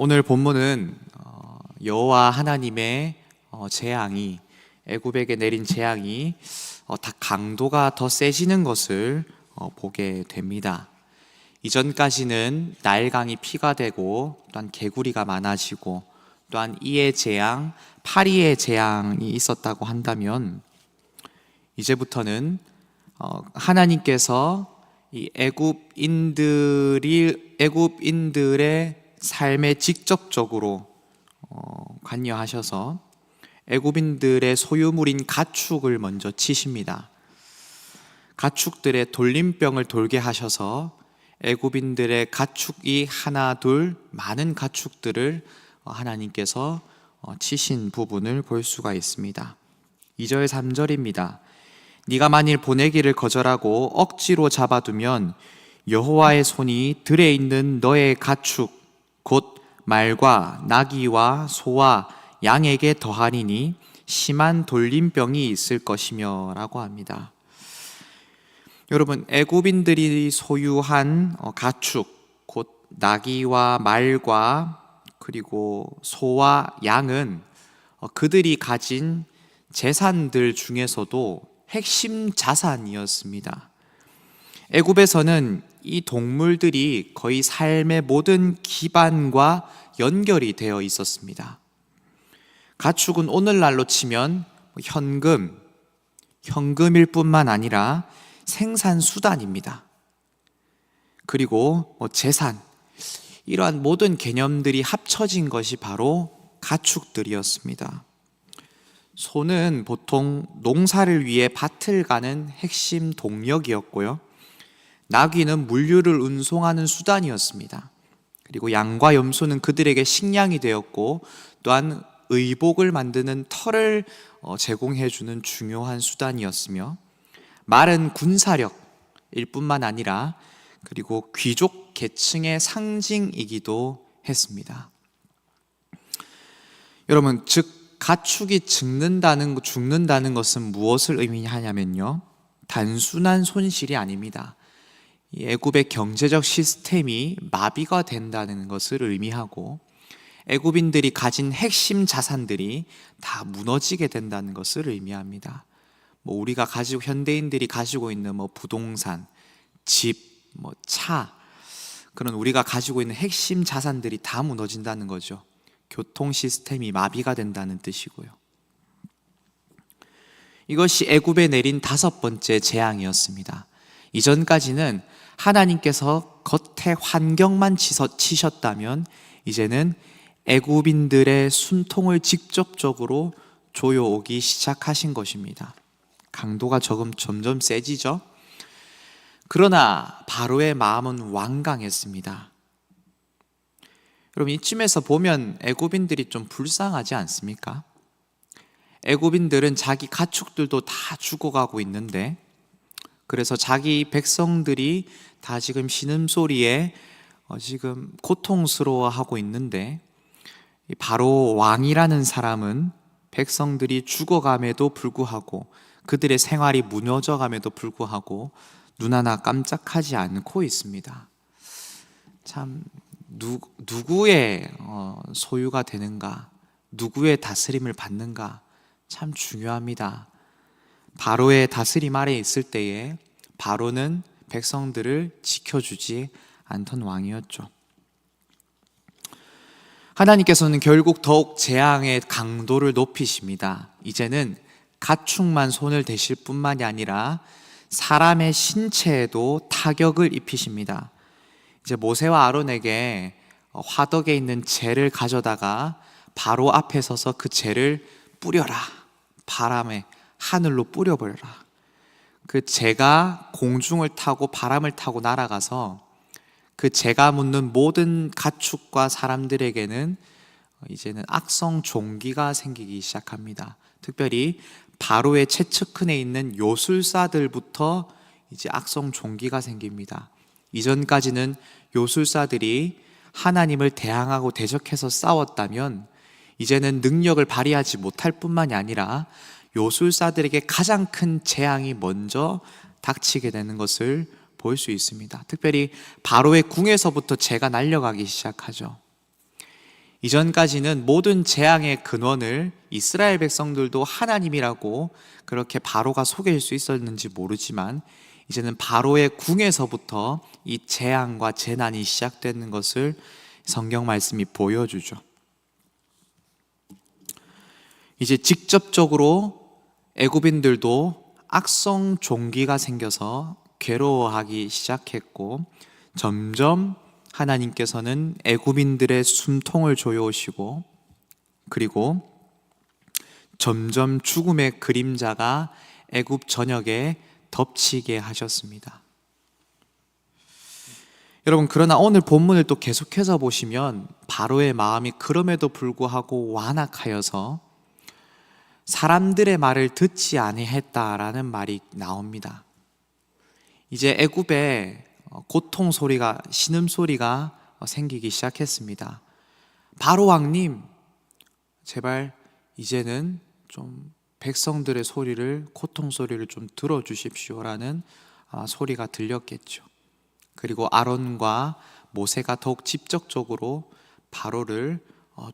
오늘 본문은 여호와 하나님의 재앙이 애굽에게 내린 재앙이 강도가 더 세지는 것을 보게 됩니다. 이전까지는 나일강이 피가 되고 또한 개구리가 많아지고 또한 이의 재앙, 파리의 재앙이 있었다고 한다면 이제부터는 하나님께서 이 애굽인들의 삶에 직접적으로 관여하셔서 애굽인들의 소유물인 가축을 먼저 치십니다. 가축들의 돌림병을 돌게 하셔서 애굽인들의 가축이 하나 둘 많은 가축들을 하나님께서 치신 부분을 볼 수가 있습니다. 2절 3절입니다. 네가 만일 보내기를 거절하고 억지로 잡아두면 여호와의 손이 들에 있는 너의 가축 곧 말과 나귀와 소와 양에게 더하리니 심한 돌림병이 있을 것이며 라고 합니다. 여러분, 애굽인들이 소유한 가축 곧 나귀와 말과 그리고 소와 양은 그들이 가진 재산들 중에서도 핵심 자산이었습니다. 애굽에서는 이 동물들이 거의 삶의 모든 기반과 연결이 되어 있었습니다. 가축은 오늘날로 치면 현금일 뿐만 아니라 생산수단입니다. 그리고 재산, 이러한 모든 개념들이 합쳐진 것이 바로 가축들이었습니다. 소는 보통 농사를 위해 밭을 가는 핵심 동력이었고요. 나귀는 물류를 운송하는 수단이었습니다. 그리고 양과 염소는 그들에게 식량이 되었고 또한 의복을 만드는 털을 제공해주는 중요한 수단이었으며 말은 군사력일 뿐만 아니라 그리고 귀족 계층의 상징이기도 했습니다. 여러분, 즉 가축이 죽는다는 것은 무엇을 의미하냐면요, 단순한 손실이 아닙니다. 애굽의 경제적 시스템이 마비가 된다는 것을 의미하고 애굽인들이 가진 핵심 자산들이 다 무너지게 된다는 것을 의미합니다. 우리가 현대인들이 가지고 있는 부동산, 집, 차, 그런 우리가 가지고 있는 핵심 자산들이 다 무너진다는 거죠. 교통 시스템이 마비가 된다는 뜻이고요. 이것이 애굽에 내린 5번째 재앙이었습니다. 이전까지는 하나님께서 겉에 환경만 치셨다면 이제는 애굽인들의 숨통을 직접적으로 조여오기 시작하신 것입니다. 강도가 점점 세지죠. 그러나 바로의 마음은 완강했습니다. 여러분, 이쯤에서 보면 애굽인들이 좀 불쌍하지 않습니까? 애굽인들은 자기 가축들도 다 죽어가고 있는데, 그래서 자기 백성들이 다 지금 신음소리에 지금 고통스러워하고 있는데, 바로 왕이라는 사람은 백성들이 죽어감에도 불구하고 그들의 생활이 무너져감에도 불구하고 눈 하나 깜짝하지 않고 있습니다. 참 누구의 소유가 되는가, 누구의 다스림을 받는가 참 중요합니다. 바로의 다스림 아래 있을 때에 바로는 백성들을 지켜주지 않던 왕이었죠. 하나님께서는 결국 더욱 재앙의 강도를 높이십니다. 이제는 가축만 손을 대실 뿐만이 아니라 사람의 신체에도 타격을 입히십니다. 이제 모세와 아론에게 화덕에 있는 재를 가져다가 바로 앞에 서서 그 재를 뿌려라, 바람에 하늘로 뿌려버려라. 그 재가 공중을 타고 바람을 타고 날아가서 그 재가 묻는 모든 가축과 사람들에게는 이제는 악성 종기가 생기기 시작합니다. 특별히 바로의 채측근에 있는 요술사들부터 이제 악성 종기가 생깁니다. 이전까지는 요술사들이 하나님을 대항하고 대적해서 싸웠다면 이제는 능력을 발휘하지 못할 뿐만이 아니라 요술사들에게 가장 큰 재앙이 먼저 닥치게 되는 것을 볼 수 있습니다. 특별히 바로의 궁에서부터 재가 날려가기 시작하죠. 이전까지는 모든 재앙의 근원을 이스라엘 백성들도 하나님이라고 그렇게 바로가 속일 수 있었는지 모르지만, 이제는 바로의 궁에서부터 이 재앙과 재난이 시작되는 것을 성경 말씀이 보여주죠. 이제 직접적으로 애굽인들도 악성 종기가 생겨서 괴로워하기 시작했고, 점점 하나님께서는 애굽인들의 숨통을 조여오시고, 그리고 점점 죽음의 그림자가 애굽 전역에 덮치게 하셨습니다. 여러분, 그러나 오늘 본문을 또 계속해서 보시면 바로의 마음이 그럼에도 불구하고 완악하여서 사람들의 말을 듣지 아니했다라는 말이 나옵니다. 이제 애굽에 고통 소리가, 신음 소리가 생기기 시작했습니다. 바로 왕님, 제발 이제는 좀 백성들의 소리를, 고통 소리를 좀 들어주십시오라는 소리가 들렸겠죠. 그리고 아론과 모세가 더욱 직접적으로 바로를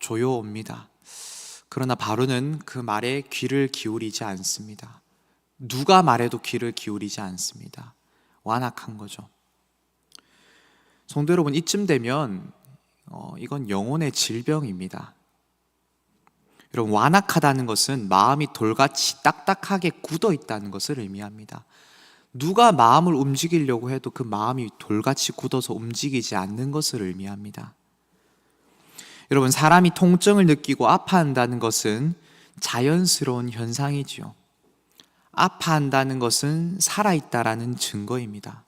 조여옵니다. 그러나 바로는 그 말에 귀를 기울이지 않습니다. 누가 말해도 귀를 기울이지 않습니다. 완악한 거죠. 성도 여러분, 이쯤 되면 이건 영혼의 질병입니다. 여러분, 완악하다는 것은 마음이 돌같이 딱딱하게 굳어 있다는 것을 의미합니다. 누가 마음을 움직이려고 해도 그 마음이 돌같이 굳어서 움직이지 않는 것을 의미합니다. 여러분, 사람이 통증을 느끼고 아파한다는 것은 자연스러운 현상이지요. 아파한다는 것은 살아있다라는 증거입니다.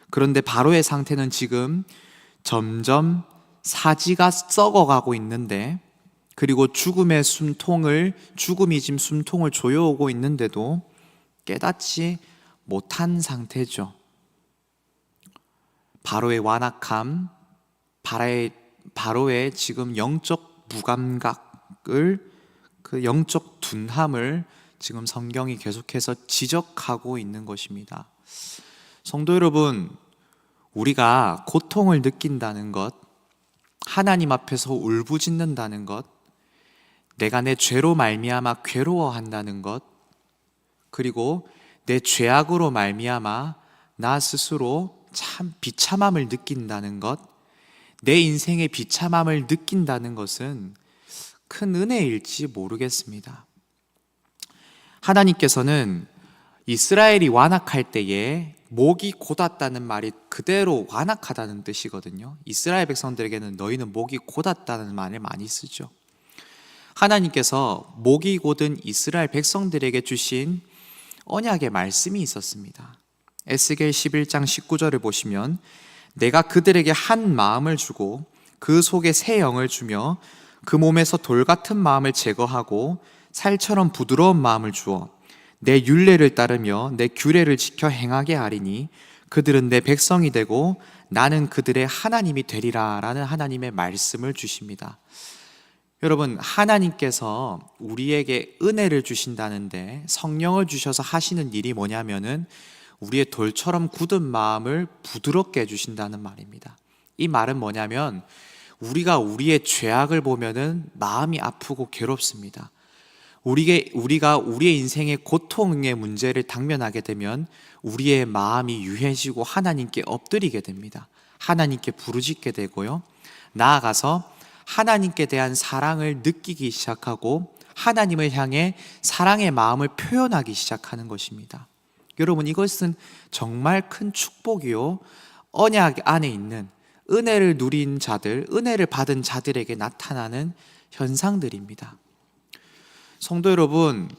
그런데 바로의 상태는 지금 점점 사지가 썩어가고 있는데, 그리고 죽음이 지금 숨통을 조여오고 있는데도 깨닫지 못한 상태죠. 바로의 완악함, 바로의 지금 영적 무감각을, 그 영적 둔함을 지금 성경이 계속해서 지적하고 있는 것입니다. 성도 여러분, 우리가 고통을 느낀다는 것, 하나님 앞에서 울부짖는다는 것, 내가 내 죄로 말미암아 괴로워한다는 것, 그리고 내 죄악으로 말미암아 나 스스로 참 비참함을 느낀다는 것, 내 인생의 비참함을 느낀다는 것은 큰 은혜일지 모르겠습니다. 하나님께서는 이스라엘이 완악할 때에 목이 곧았다는 말이 그대로 완악하다는 뜻이거든요. 이스라엘 백성들에게는 너희는 목이 곧았다는 말을 많이 쓰죠. 하나님께서 목이 곧은 이스라엘 백성들에게 주신 언약의 말씀이 있었습니다. 에스겔 11장 19절을 보시면, 내가 그들에게 한 마음을 주고 그 속에 새 영을 주며 그 몸에서 돌 같은 마음을 제거하고 살처럼 부드러운 마음을 주어 내 율례를 따르며 내 규례를 지켜 행하게 하리니 그들은 내 백성이 되고 나는 그들의 하나님이 되리라 라는 하나님의 말씀을 주십니다. 여러분, 하나님께서 우리에게 은혜를 주신다는데 성령을 주셔서 하시는 일이 뭐냐면은 우리의 돌처럼 굳은 마음을 부드럽게 해주신다는 말입니다. 이 말은 뭐냐면, 우리가 우리의 죄악을 보면은 마음이 아프고 괴롭습니다. 우리가 우리의 인생의 고통의 문제를 당면하게 되면 우리의 마음이 유해지고 하나님께 엎드리게 됩니다. 하나님께 부르짖게 되고요, 나아가서 하나님께 대한 사랑을 느끼기 시작하고 하나님을 향해 사랑의 마음을 표현하기 시작하는 것입니다. 여러분, 이것은 정말 큰 축복이요, 언약 안에 있는 은혜를 누린 자들, 은혜를 받은 자들에게 나타나는 현상들입니다. 성도 여러분,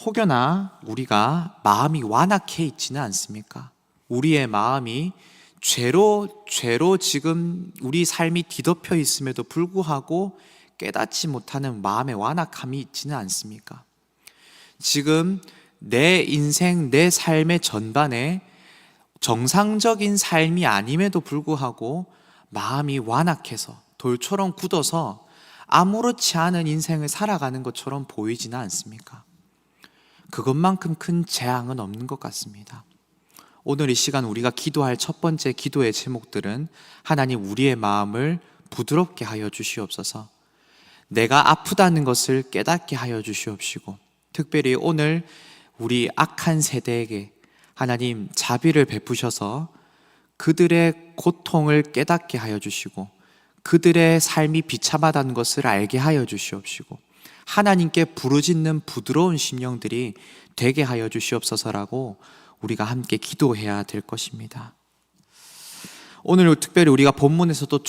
혹여나 우리가 마음이 완악해 있지는 않습니까? 우리의 마음이 죄로 지금 우리 삶이 뒤덮여 있음에도 불구하고 깨닫지 못하는 마음의 완악함이 있지는 않습니까? 지금 내 인생, 내 삶의 전반에 정상적인 삶이 아님에도 불구하고 마음이 완악해서 돌처럼 굳어서 아무렇지 않은 인생을 살아가는 것처럼 보이지는 않습니까? 그것만큼 큰 재앙은 없는 것 같습니다. 오늘 이 시간 우리가 기도할 첫 번째 기도의 제목들은, 하나님, 우리의 마음을 부드럽게 하여 주시옵소서, 내가 아프다는 것을 깨닫게 하여 주시옵시고, 특별히 오늘 우리 악한 세대에게 하나님 자비를 베푸셔서 그들의 고통을 깨닫게 하여 주시고, 그들의 삶이 비참하다는 것을 알게 하여 주시옵시고, 하나님께 부르짖는 부드러운 심령들이 되게 하여 주시옵소서라고 우리가 함께 기도해야 될 것입니다. 오늘 특별히 우리가 본문에서도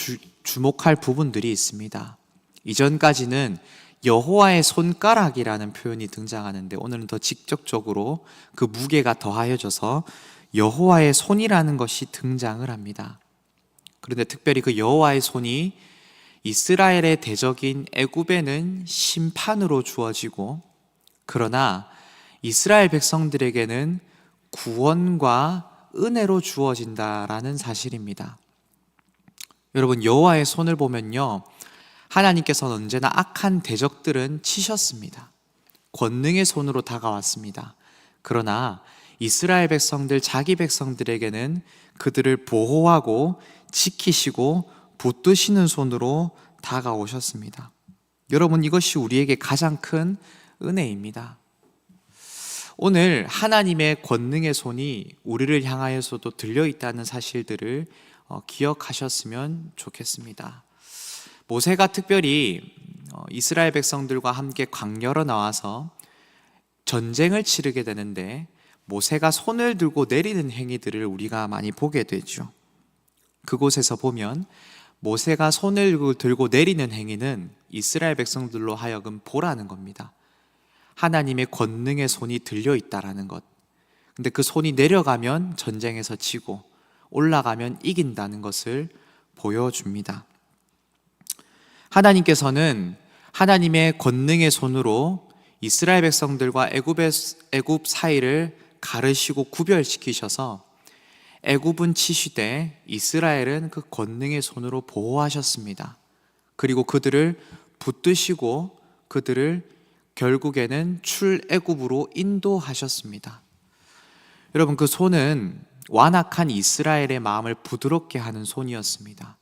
주목할 부분들이 있습니다. 이전까지는 여호와의 손가락이라는 표현이 등장하는데, 오늘은 더 직접적으로 그 무게가 더하여져서 여호와의 손이라는 것이 등장을 합니다. 그런데 특별히 그 여호와의 손이 이스라엘의 대적인 애굽에는 심판으로 주어지고, 그러나 이스라엘 백성들에게는 구원과 은혜로 주어진다라는 사실입니다. 여러분, 여호와의 손을 보면요, 하나님께서는 언제나 악한 대적들은 치셨습니다. 권능의 손으로 다가왔습니다. 그러나 이스라엘 백성들, 자기 백성들에게는 그들을 보호하고 지키시고 붙드시는 손으로 다가오셨습니다. 여러분, 이것이 우리에게 가장 큰 은혜입니다. 오늘 하나님의 권능의 손이 우리를 향하여서도 들려있다는 사실들을 기억하셨으면 좋겠습니다. 모세가 특별히 이스라엘 백성들과 함께 광야로 나와서 전쟁을 치르게 되는데, 모세가 손을 들고 내리는 행위들을 우리가 많이 보게 되죠. 그곳에서 보면 모세가 손을 들고 내리는 행위는 이스라엘 백성들로 하여금 보라는 겁니다. 하나님의 권능의 손이 들려있다라는 것. 근데 그 손이 내려가면 전쟁에서 지고 올라가면 이긴다는 것을 보여줍니다. 하나님께서는 하나님의 권능의 손으로 이스라엘 백성들과 애굽 사이를 가르시고 구별시키셔서 애굽은 치시되 이스라엘은 그 권능의 손으로 보호하셨습니다. 그리고 그들을 붙드시고 그들을 결국에는 출애굽으로 인도하셨습니다. 여러분, 그 손은 완악한 이스라엘의 마음을 부드럽게 하는 손이었습니다.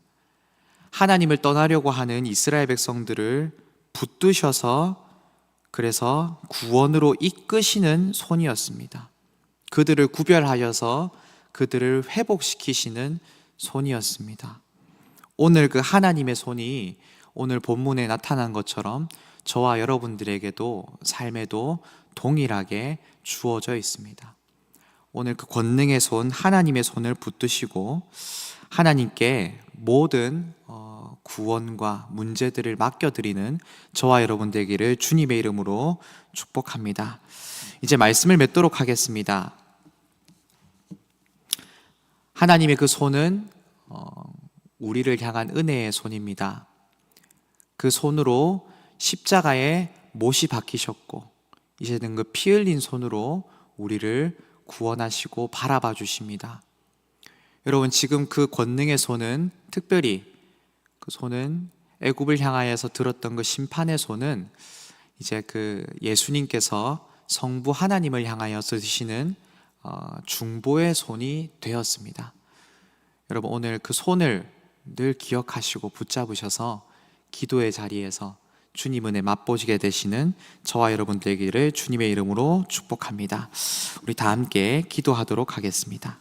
하나님을 떠나려고 하는 이스라엘 백성들을 붙드셔서 그래서 구원으로 이끄시는 손이었습니다. 그들을 구별하여서 그들을 회복시키시는 손이었습니다. 오늘 그 하나님의 손이 오늘 본문에 나타난 것처럼 저와 여러분들에게도 삶에도 동일하게 주어져 있습니다. 오늘 그 권능의 손, 하나님의 손을 붙드시고 하나님께 모든 구원과 문제들을 맡겨드리는 저와 여러분 되기를 주님의 이름으로 축복합니다. 이제 말씀을 맺도록 하겠습니다. 하나님의 그 손은 우리를 향한 은혜의 손입니다. 그 손으로 십자가에 못이 박히셨고, 이제는 그 피 흘린 손으로 우리를 구원하시고 바라봐 주십니다. 여러분, 지금 그 권능의 손은, 특별히 그 손은 애굽을 향하여서 들었던 그 심판의 손은 이제 그 예수님께서 성부 하나님을 향하여서 드시는 중보의 손이 되었습니다. 여러분, 오늘 그 손을 늘 기억하시고 붙잡으셔서 기도의 자리에서 주님 은혜 맛보시게 되시는 저와 여러분 되기를 주님의 이름으로 축복합니다. 우리 다 함께 기도하도록 하겠습니다.